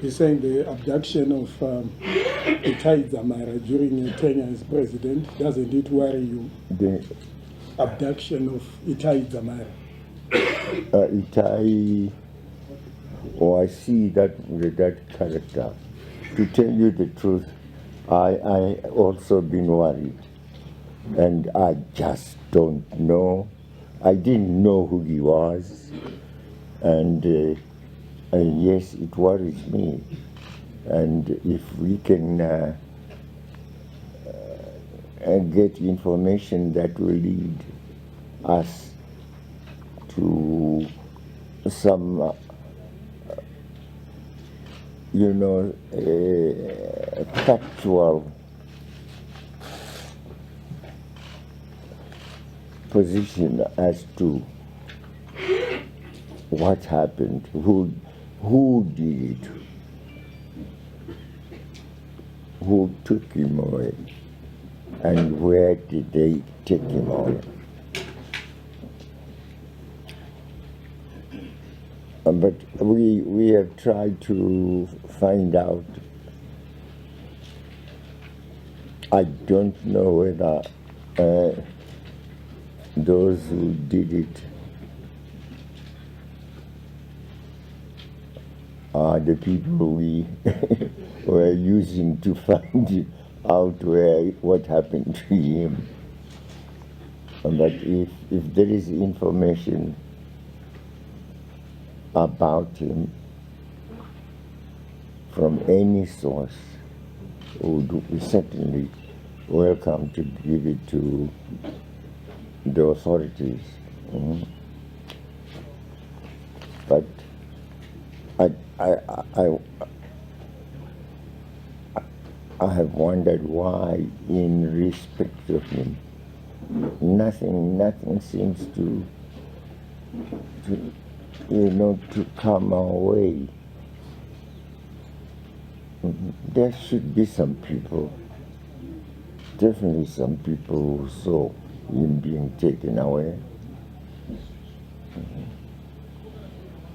He's saying the abduction of Itai Dzamara during your tenure as president, doesn't it worry you? The Abduction of Itai Dzamara. Itai, I see that with that character. To tell you the truth, I also been worried, and I just don't know. I didn't know who he was, and yes, it worries me. And if we can get information that will lead us to some, factual position as to what happened, who did it, who took him away, and where did they take him away. But we have tried to find out. I don't know whether those who did it are the people we were using to find out what happened to him. But if there is information about him from any source, we certainly welcome to give it to the authorities. But I have wondered why, in respect of him, nothing seems to come our way. There should be some people, definitely some people who saw him being taken away.